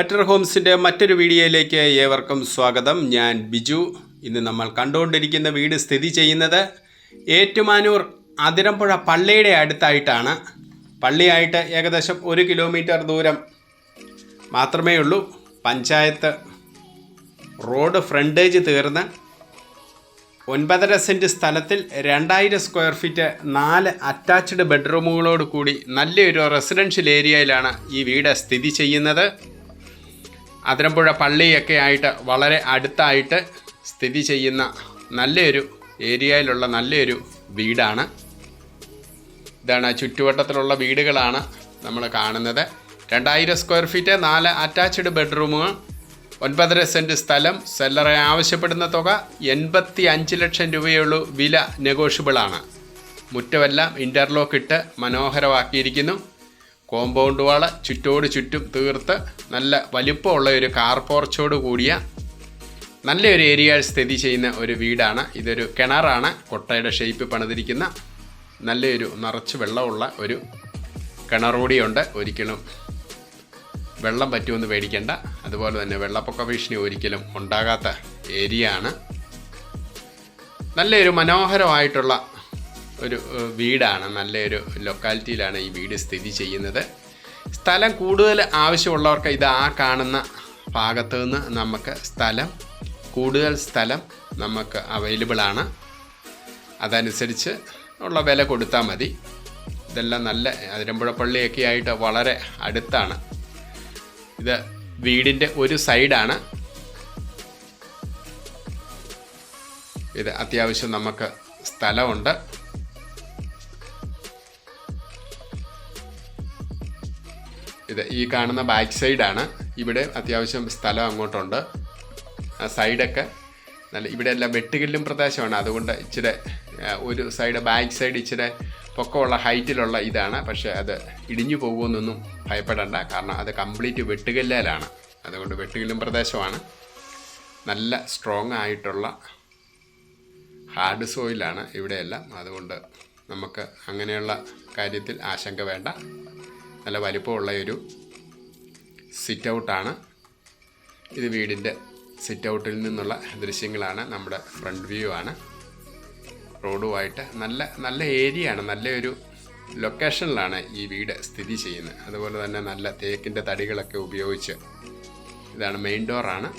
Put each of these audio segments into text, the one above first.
Better ഹോംസിൻ്റെ മറ്റൊരു വീഡിയോയിലേക്ക് ഏവർക്കും സ്വാഗതം. ഞാൻ ബിജു. ഇന്ന് നമ്മൾ കണ്ടുകൊണ്ടിരിക്കുന്ന വീട് സ്ഥിതി ചെയ്യുന്നത് ഏറ്റുമാനൂർ അതിരമ്പുഴ പള്ളിയുടെ അടുത്തായിട്ടാണ്. പള്ളിയായിട്ട് ഏകദേശം 1 കിലോമീറ്റർ ദൂരം മാത്രമേ ഉള്ളൂ. പഞ്ചായത്ത് റോഡ് ഫ്രണ്ടേജ് തീർന്ന് 9.5 സെൻറ്റ് സ്ഥലത്തിൽ 2000 സ്ക്വയർ ഫീറ്റ് 4 അറ്റാച്ച്ഡ് ബെഡ്റൂമുകളോട് കൂടി നല്ലൊരു റെസിഡൻഷ്യൽ ഏരിയയിലാണ് ഈ വീട് സ്ഥിതി ചെയ്യുന്നത്. അതിരമ്പുഴ പള്ളിയൊക്കെ ആയിട്ട് വളരെ അടുത്തായിട്ട് സ്ഥിതി ചെയ്യുന്ന നല്ലൊരു ഏരിയയിലുള്ള നല്ലൊരു വീടാണ്. ഇതാണ് ചുറ്റുവട്ടത്തിലുള്ള വീടുകളാണ് നമ്മൾ കാണുന്നത്. 2000 സ്ക്വയർ ഫീറ്റ് 4 അറ്റാച്ച്ഡ് ബെഡ്റൂമുകൾ, 9.5 സെൻറ്റ് സ്ഥലം. സെല്ലറെ ആവശ്യപ്പെടുന്ന തുക 85 ലക്ഷം രൂപയുള്ളൂ. വില നെഗോഷ്യബിളാണ്. മുറ്റമെല്ലാം ഇൻ്റർലോക്ക് ഇട്ട് മനോഹരമാക്കിയിരിക്കുന്നു. കോമ്പൗണ്ട് വാള് ചുറ്റോട് ചുറ്റും തീർത്ത് നല്ല വലിപ്പമുള്ള ഒരു കാർ പോർച്ചോട് കൂടിയ നല്ലൊരു ഏരിയയിൽ സ്ഥിതി ചെയ്യുന്ന ഒരു വീടാണ്. ഇതൊരു കിണറാണ്, കൊട്ടയുടെ ഷേപ്പ് പണിതിരിക്കുന്ന നല്ലൊരു നിറച്ച് വെള്ളമുള്ള ഒരു കിണറൂടിയുണ്ട്. ഒരിക്കലും വെള്ളം പറ്റുമെന്ന് പേടിക്കേണ്ട. അതുപോലെ തന്നെ വെള്ളപ്പൊക്ക ഭീഷണി ഒരിക്കലും ഉണ്ടാകാത്ത ഏരിയ ആണ്. നല്ലൊരു മനോഹരമായിട്ടുള്ള ഒരു വീടാണ്. നല്ലൊരു ലൊക്കാലിറ്റിയിലാണ് ഈ വീട് സ്ഥിതി ചെയ്യുന്നത്. സ്ഥലം കൂടുതൽ ആവശ്യമുള്ളവർക്ക് ഇത് ആ കാണുന്ന ഭാഗത്തു നിന്ന് നമുക്ക് കൂടുതൽ സ്ഥലം നമുക്ക് അവൈലബിളാണ്. അതനുസരിച്ച് ഉള്ള വില കൊടുത്താൽ മതി. ഇതെല്ലാം നല്ല അതിരമ്പുഴ പള്ളിയൊക്കെ ആയിട്ട് വളരെ അടുത്താണ്. ഇത് വീടിൻ്റെ ഒരു സൈഡാണ്. ഇത് അത്യാവശ്യം നമുക്ക് സ്ഥലമുണ്ട്. ഇത് ഈ കാണുന്ന ബാക്ക് സൈഡാണ്. ഇവിടെ അത്യാവശ്യം സ്ഥലം അങ്ങോട്ടുണ്ട്. ആ സൈഡൊക്കെ നല്ല, ഇവിടെ എല്ലാം വെട്ടുകല്ലും പ്രദേശമാണ്. അതുകൊണ്ട് ഇച്ചിരി ഒരു സൈഡ് ബാക്ക് സൈഡ് ഇച്ചിരി പൊക്കമുള്ള ഹൈറ്റിലുള്ള ഇതാണ്. പക്ഷേ അത് ഇടിഞ്ഞു പോകുമെന്നൊന്നും ഭയപ്പെടേണ്ട. കാരണം അത് കംപ്ലീറ്റ് വെട്ടുകല്ലിലാണ്. അതുകൊണ്ട് വെട്ടുകല്ലും പ്രദേശമാണ്. നല്ല സ്ട്രോങ് ആയിട്ടുള്ള ഹാർഡ് സോയിലാണ് ഇവിടെയെല്ലാം. അതുകൊണ്ട് നമുക്ക് അങ്ങനെയുള്ള കാര്യത്തിൽ ആശങ്ക വേണ്ട. നല്ല വലിപ്പമുള്ള ഒരു സിറ്റ് ഔട്ടാണ് ഇത്. വീടിൻ്റെ സിറ്റ് ഔട്ടിൽ നിന്നുള്ള ദൃശ്യങ്ങളാണ്. നമ്മുടെ ഫ്രണ്ട് വ്യൂ ആണ്. റോഡുമായിട്ട് നല്ല ഏരിയയാണ്. നല്ലൊരു ലൊക്കേഷനിലാണ് ഈ വീട് സ്ഥിതി ചെയ്യുന്നത്. അതുപോലെ തന്നെ നല്ല തേക്കിൻ്റെ തടികളൊക്കെ ഉപയോഗിച്ച് ഇതാണ് മെയിൻ ഡോറാണ്.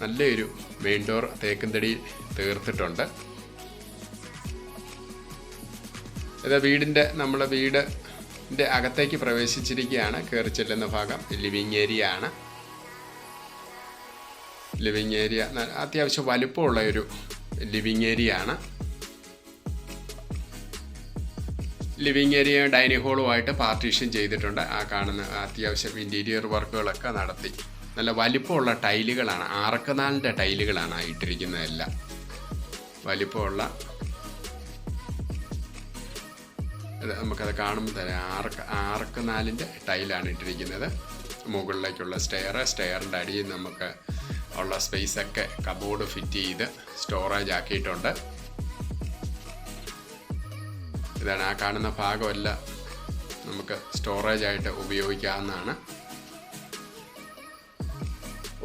നല്ലൊരു മെയിൻ ഡോർ തേക്കിൻ തടി തീർത്തിട്ടുണ്ട്. ഇത് നമ്മുടെ വീടിൻ്റെ അകത്തേക്ക് പ്രവേശിച്ചിരിക്കുകയാണ്. കയറി ചെല്ലുന്ന ഭാഗം ലിവിങ് ഏരിയ ആണ്. ലിവിങ് ഏരിയ അത്യാവശ്യം വലുപ്പമുള്ള ഒരു ലിവിങ് ഏരിയ ആണ്. ലിവിങ് ഏരിയ ഡൈനിങ് ഹോളുമായിട്ട് പാർട്ടീഷൻ ചെയ്തിട്ടുണ്ട്. ആ കാണുന്ന അത്യാവശ്യം ഇൻറ്റീരിയർ വർക്കുകളൊക്കെ നടത്തി. നല്ല വലിപ്പമുള്ള ടൈലുകളാണ്. 6x4 ടൈലുകളാണ് ഇട്ടിരിക്കുന്നതെല്ലാം. വലിപ്പമുള്ള നമുക്കത് കാണുമ്പോൾ തന്നെ 6x4 ടൈലാണ് ഇട്ടിരിക്കുന്നത്. മുകളിലേക്കുള്ള സ്റ്റെയറിൻ്റെ അടിയിൽ നമുക്ക് ഉള്ള സ്പേസൊക്കെ കബോർഡ് ഫിറ്റ് ചെയ്ത് സ്റ്റോറേജ് ആക്കിയിട്ടുണ്ട്. ഇതാണ് ആ കാണുന്ന ഭാഗമെല്ലാം നമുക്ക് സ്റ്റോറേജായിട്ട് ഉപയോഗിക്കാവുന്നതാണ്.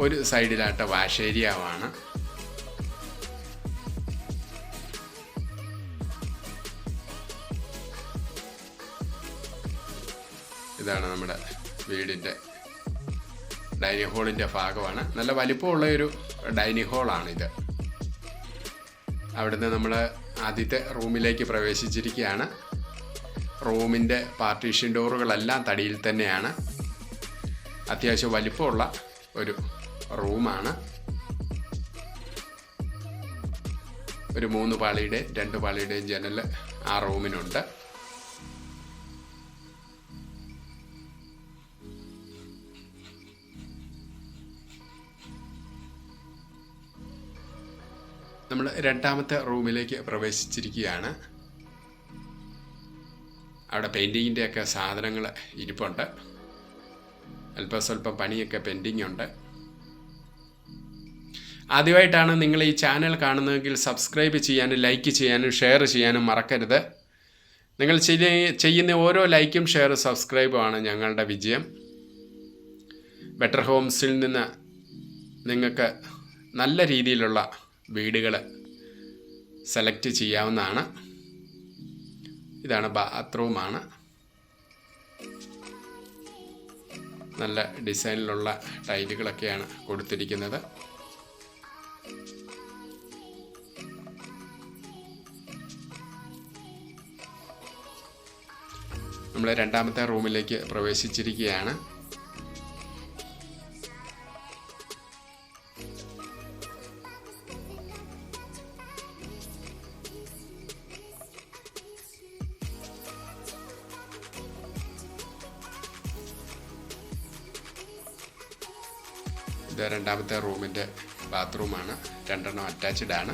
ഒരു സൈഡിലായിട്ട് വാഷ് ഏരിയയാണ്. ഇതാണ് നമ്മുടെ വീടിൻ്റെ ഡൈനിങ് ഹോളിൻ്റെ ഭാഗമാണ്. നല്ല വലിപ്പമുള്ള ഒരു ഡൈനിങ് ഹോളാണിത്. അവിടുന്ന് നമ്മൾ ആദ്യത്തെ റൂമിലേക്ക് പ്രവേശിച്ചിരിക്കുകയാണ്. റൂമിൻ്റെ പാർട്ടീഷൻ ഡോറുകളെല്ലാം തടിയിൽ തന്നെയാണ്. അത്യാവശ്യം വലിപ്പമുള്ള ഒരു റൂമാണ്. ഒരു 3 പാളിയുടെയും 2 പാളിയുടെയും ജനൽ ആ റൂമിനുണ്ട്. നമ്മൾ രണ്ടാമത്തെ റൂമിലേക്ക് പ്രവേശിച്ചിരിക്കുകയാണ്. അവിടെ പെയിൻറ്റിങ്ങിൻ്റെയൊക്കെ സാധനങ്ങൾ ഇരിപ്പുണ്ട്. സ്വല്പം പണിയൊക്കെ പെൻഡിങ് ഉണ്ട്. ആദ്യമായിട്ടാണ് നിങ്ങൾ ഈ ചാനൽ കാണുന്നതെങ്കിൽ സബ്സ്ക്രൈബ് ചെയ്യാനും ലൈക്ക് ചെയ്യാനും ഷെയർ ചെയ്യാനും മറക്കരുത്. നിങ്ങൾ ചെയ്യുന്ന ഓരോ ലൈക്കും ഷെയർ സബ്സ്ക്രൈബുമാണ് ഞങ്ങളുടെ വിജയം. ബെറ്റർ ഹോംസിൽ നിന്ന് നിങ്ങൾക്ക് നല്ല രീതിയിലുള്ള വീടുകൾ സെലക്ട് ചെയ്യാവുന്നതാണ്. ഇതാണ് ബാത്റൂമാണ്. നല്ല ഡിസൈനിലുള്ള ടൈലുകളൊക്കെയാണ് കൊടുത്തിരിക്കുന്നത്. നമ്മൾ രണ്ടാമത്തെ റൂമിലേക്ക് പ്രവേശിച്ചിരിക്കുകയാണ്. ഇത് രണ്ടാമത്തെ റൂമിൻ്റെ ബാത്റൂമാണ്. 2 അറ്റാച്ച്ഡ് ആണ്.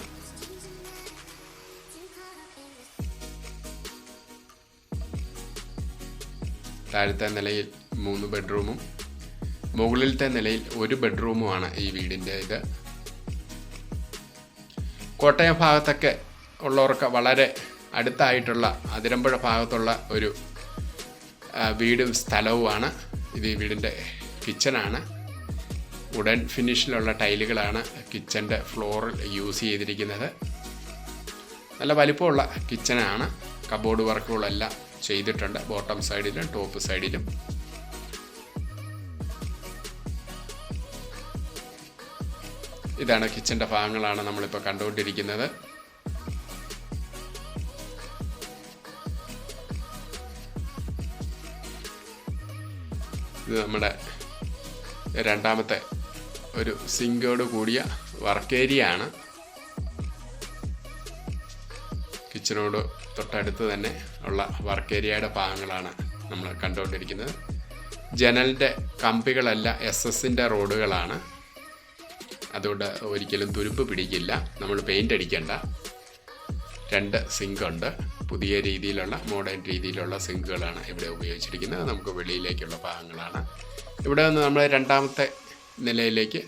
താഴത്തെ നിലയിൽ 3 ബെഡ്റൂമും മുകളിലത്തെ നിലയിൽ 1 ബെഡ്റൂമുമാണ് ഈ വീടിൻ്റെ ഇത്. കോട്ടയം ഭാഗത്തൊക്കെ ഉള്ളവർക്ക് വളരെ അടുത്തായിട്ടുള്ള അതിരമ്പുഴ ഭാഗത്തുള്ള ഒരു വീടും സ്ഥലവുമാണ് ഇത്. ഈ വീടിൻ്റെ കിച്ചണാണ്. വുഡൻ ഫിനിഷിലുള്ള ടൈലുകളാണ് കിച്ചൻ്റെ ഫ്ലോറിൽ യൂസ് ചെയ്തിരിക്കുന്നത്. നല്ല വലിപ്പമുള്ള കിച്ചണാണ്. കബോർഡ് വർക്കുകളെല്ലാം ചെയ്തിട്ടുണ്ട്, ബോട്ടം സൈഡിലും ടോപ്പ് സൈഡിലും. ഇതാണ് കിച്ചൻ്റെ ഭാഗങ്ങളാണ് നമ്മളിപ്പോൾ കണ്ടുകൊണ്ടിരിക്കുന്നത്. ഇത് നമ്മുടെ രണ്ടാമത്തെ ഒരു സിങ്കോട് കൂടിയ വർക്ക് ഏരിയ ആണ്. കിച്ചനോട് തൊട്ടടുത്ത് തന്നെ ഉള്ള വർക്ക് ഏരിയയുടെ ഭാഗങ്ങളാണ് നമ്മൾ കണ്ടുകൊണ്ടിരിക്കുന്നത്. ജനലിൻ്റെ കമ്പികളെല്ലാം SS-ൻ്റെ റോഡുകളാണ്. അതുകൊണ്ട് ഒരിക്കലും തുരുമ്പ് പിടിക്കില്ല. നമ്മൾ പെയിൻ്റ് അടിക്കേണ്ട. 2 സിങ്കുണ്ട്. പുതിയ രീതിയിലുള്ള മോഡേൺ രീതിയിലുള്ള സിങ്കുകളാണ് ഇവിടെ ഉപയോഗിച്ചിരിക്കുന്നത്. നമുക്ക് വെളിയിലേക്കുള്ള ഭാഗങ്ങളാണ്. ഇവിടെ നിന്ന് നമ്മൾ രണ്ടാമത്തെ നിലയിലേക്ക്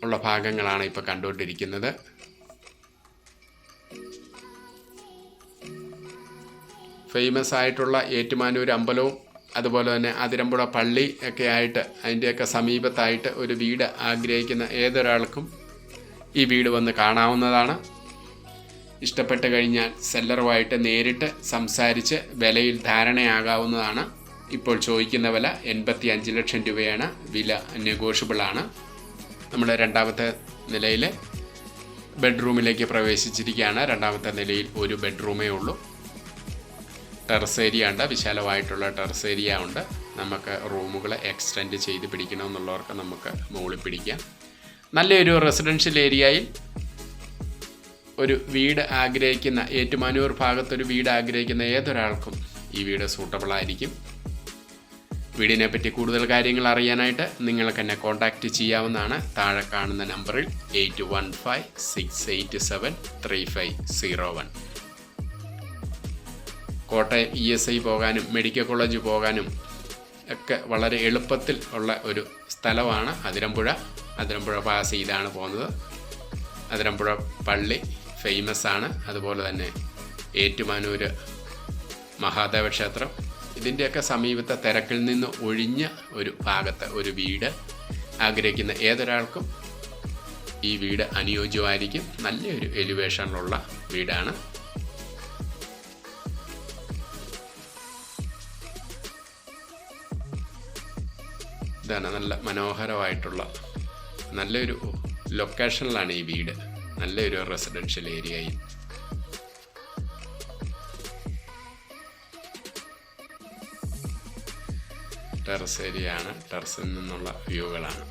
ഉള്ള ഭാഗങ്ങളാണ് ഇപ്പോൾ കണ്ടുകൊണ്ടിരിക്കുന്നത്. ഫേമസ് ആയിട്ടുള്ള ഏറ്റുമാനൂർ അമ്പലവും അതുപോലെ തന്നെ അതിരമ്പുഴ പള്ളി ഒക്കെ ആയിട്ട് അതിൻ്റെയൊക്കെ സമീപത്തായിട്ട് ഒരു വീട് ആഗ്രഹിക്കുന്ന ഏതൊരാൾക്കും ഈ വീട് വന്ന് കാണാവുന്നതാണ്. ഇഷ്ടപ്പെട്ട് കഴിഞ്ഞാൽ സെല്ലറുമായിട്ട് നേരിട്ട് സംസാരിച്ച് വിലയിൽ ധാരണയാകാവുന്നതാണ്. ഇപ്പോൾ ചോദിക്കുന്ന വില 85 ലക്ഷം രൂപയാണ്. വില നെഗോഷ്യബിളാണ്. നമ്മൾ രണ്ടാമത്തെ നിലയിൽ ബെഡ്റൂമിലേക്ക് പ്രവേശിച്ചിരിക്കുകയാണ്. രണ്ടാമത്തെ നിലയിൽ 1 ബെഡ്റൂമേ ഉള്ളൂ. ടെറസ് ഏരിയ ഉണ്ട്. വിശാലമായിട്ടുള്ള ടെറസ് ഏരിയ ഉണ്ട്. നമുക്ക് റൂമുകൾ എക്സ്റ്റെൻഡ് ചെയ്ത് പിടിക്കണമെന്നുള്ളവർക്ക് നമുക്ക് മുകളിൽ പിടിക്കാം. നല്ലൊരു റെസിഡൻഷ്യൽ ഏരിയയിൽ ഒരു വീട് ആഗ്രഹിക്കുന്ന, ഏറ്റുമാനൂർ ഭാഗത്തൊരു വീട് ആഗ്രഹിക്കുന്ന ഏതൊരാൾക്കും ഈ വീട് സൂട്ടബിളായിരിക്കും. വീടിനെ പറ്റി കൂടുതൽ കാര്യങ്ങൾ അറിയാനായിട്ട് നിങ്ങൾക്ക് എന്നെ കോൺടാക്റ്റ് ചെയ്യാവുന്നതാണ്. താഴെ കാണുന്ന നമ്പറിൽ 8156873501. കോട്ടയം ESI പോകാനും മെഡിക്കൽ കോളേജ് പോകാനും ഒക്കെ വളരെ എളുപ്പത്തിൽ ഉള്ള ഒരു സ്ഥലമാണ് അതിരമ്പുഴ. അതിരമ്പുഴ പാസ് ചെയ്താണ് പോകുന്നത്. അതിരമ്പുഴ പള്ളി ഫേമസ് ആണ്. അതുപോലെ തന്നെ ഏറ്റുമാനൂർ മഹാദേവ ക്ഷേത്രം. ഇതിൻ്റെയൊക്കെ സമീപത്തെ തിരക്കിൽ നിന്ന് ഒഴിഞ്ഞ ഒരു ഭാഗത്ത് ഒരു വീട് ആഗ്രഹിക്കുന്ന ഏതൊരാൾക്കും ഈ വീട് അനുയോജ്യമായിരിക്കും. നല്ലൊരു എലിവേഷനിലുള്ള വീടാണ്. ഇതാണ് നല്ല മനോഹരമായിട്ടുള്ള നല്ലൊരു ലൊക്കേഷനിലാണ് ഈ വീട്. നല്ലൊരു റെസിഡൻഷ്യൽ ഏരിയയിൽ. ടെറസ് ഏരിയ ആണ്. ടെറസിൽ നിന്നുള്ള വ്യൂകളാണ്.